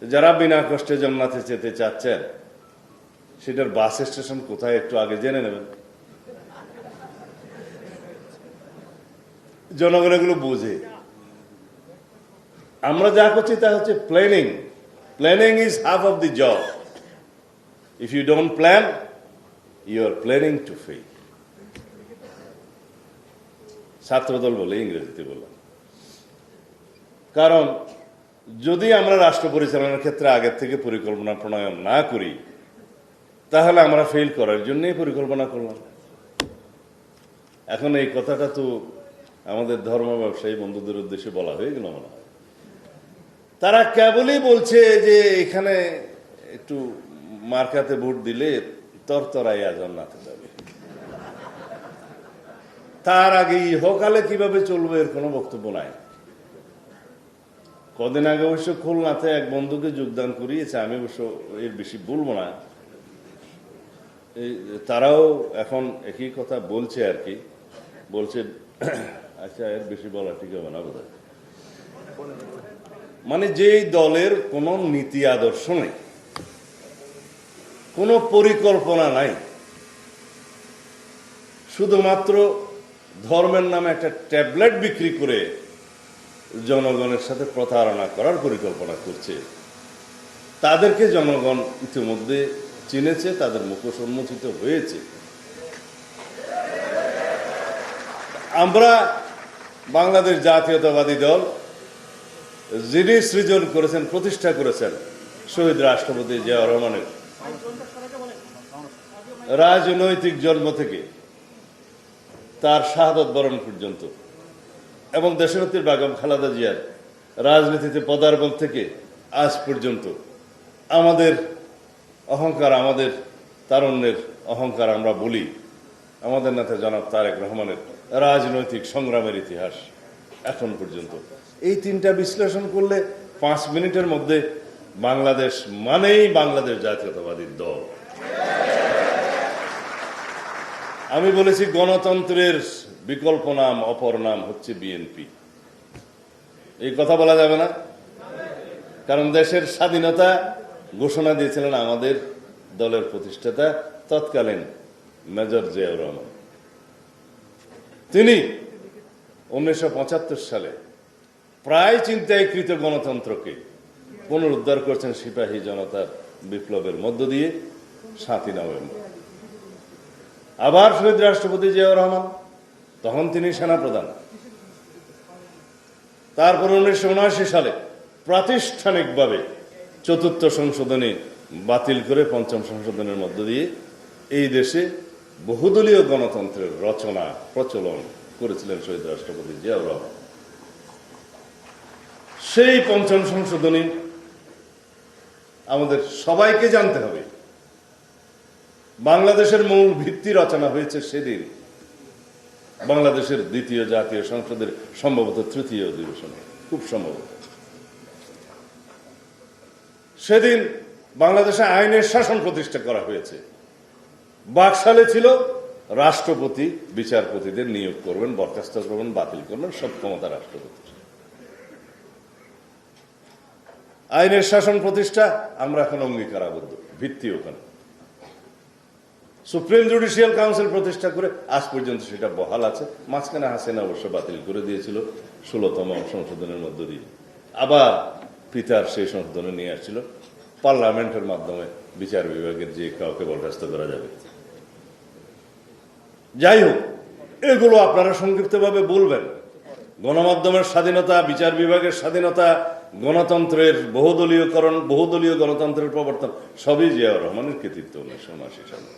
যারা বিনা কষ্টে জান্নাতে যেতে চাচ্ছেন সেটার বাস স্টেশন কোথায় একটু আগে জেনে নেবেন। জনগণ এগুলো বুঝে। আমরা যা করছি তা হচ্ছে planning. Planning is half of the job. If you don't plan, you are planning to fail. ছাত্রদল বলে, ইংরেজিতে বললাম। কারণ যদি আমরা রাষ্ট্র পরিচালনার ক্ষেত্রে আগের থেকে পরিকল্পনা প্রণয়ন না করি, তাহলে আমরা ফেল করার জন্যই পরিকল্পনা করলাম। এখন এই কথাটা তো আমাদের ধর্ম ব্যবসায়ী বন্ধুদের উদ্দেশ্যে বলা হয়ে গেল মনে হয়। তারা কেবলই বলছে যে এখানে একটু মার্কাতে ভোট দিলে তরতরাইয়া জান্নাতে যাবে। তার আগে ইহকালে কিভাবে চলবে এর কোনো বক্তব্য নাই। কদিন আগে অবশ্য খুলনাতে এক বন্ধুকে যোগদান করিয়েছে, আমি অবশ্য এর বেশি বলবো না। তারাও এখন একই কথা বলছে আর কি, বলছে আচ্ছা এর বেশি বলা ঠিক হবে না বোধহয়। মানে যেই দলের কোনো নীতি আদর্শ নেই, কোনো পরিকল্পনা নাই, শুধুমাত্র ধর্মের নামে একটা ট্যাবলেট বিক্রি করে জনগণের সাথে প্রতারণা করার পরিকল্পনা করছে, তাদেরকে জনগণ ইতিমধ্যে চিনেছে, তাদের মুখোশ উন্মোচিত হয়েছে। আমরা বাংলাদেশ জাতীয়তাবাদী দল, যিনি সৃজন করেছেন, প্রতিষ্ঠা করেছেন শহীদ রাষ্ট্রপতি জিয়াউর রহমানের রাজনৈতিক জন্ম থেকে তার শাহাদত বরণ পর্যন্ত, এবং দেশনেত্রী বেগম খালেদা জিয়ার রাজনীতিতে পদার্পণ থেকে আজ পর্যন্ত আমাদের অহংকার, আমাদের তারুণ্যের অহংকার আমরা বলি আমাদের নেতা জনাব তারেক রহমানের রাজনৈতিক সংগ্রামের ইতিহাস এখন পর্যন্ত। এই তিনটা বিশ্লেষণ করলে 5 মিনিটের মধ্যে বাংলাদেশ মানেই বাংলাদেশ জাতীয়তাবাদী দল। আমি বলেছি গণতন্ত্রের বিকল্প নাম, অপর নাম হচ্ছে বিএনপি। এই কথা বলা যাবে না, কারণ দেশের স্বাধীনতা ঘোষণা দিয়েছিলেন আমাদের দলের প্রতিষ্ঠাতা তৎকালীন মেজর জিয়াউর রহমান। তিনি 1975 সালে প্রায় চিন্তায়কৃত গণতন্ত্রকে পুনরুদ্ধার করছেন সিপাহী জনতার বিপ্লবের মধ্য দিয়ে 7ই নভেম্বর। আবার শহীদ রাষ্ট্রপতি জিয়াউর রহমান, তখন তিনি সেনাপ্রধান। তারপর 1979 সালে প্রাতিষ্ঠানিকভাবে 4র্থ সংশোধনী বাতিল করে 5ম সংশোধনের মধ্য দিয়ে এই দেশে বহুদলীয় গণতন্ত্রের রচনা প্রচলন করেছিলেন শহীদ রাষ্ট্রপতি জিয়াউর রহমান। সেই 5ম সংশোধনী আমাদের সবাইকে জানতে হবে। বাংলাদেশের মূল ভিত্তি রচনা হয়েছে সেদিন বাংলাদেশের 2য় জাতীয় সংসদের সম্ভবত 3য় অধিবেশনে, খুব সম্ভবত। সেদিন বাংলাদেশে আইনের শাসন প্রতিষ্ঠা করা হয়েছে। বাকশালে ছিল রাষ্ট্রপতি বিচারপতিদের নিয়োগ করবেন, বরখাস্ত করবেন, বাতিল করবেন, সব ক্ষমতা রাষ্ট্রপতির। আইনের শাসন প্রতিষ্ঠা আমরা এখন অঙ্গীকারাবদ্ধ, ভিত্তি ওখানে। সুপ্রিম জুডিশিয়াল কাউন্সিল প্রতিষ্ঠা করে আজ পর্যন্ত সেটা বহাল আছে। মাঝখানে হাসিনা অবশ্য বাতিল করে দিয়েছিল 16তম সংশোধনের মধ্য দিয়ে। আবার পিতার সেই সংশোধনে নিয়ে আসছিল পার্লামেন্টের মাধ্যমে বিচার বিভাগের যে কাউকে বরখাস্ত করা যাবে। যাই হোক, এগুলো আপনারা সংক্ষিপ্তভাবে বলবেন। গণমাধ্যমের স্বাধীনতা, বিচার বিভাগের স্বাধীনতা, গণতন্ত্রের বহুদলীয়করণ, বহুদলীয় গণতন্ত্রের প্রবর্তন সবই জিয়াউর রহমানের কৃতিত্ব 1979 সালে।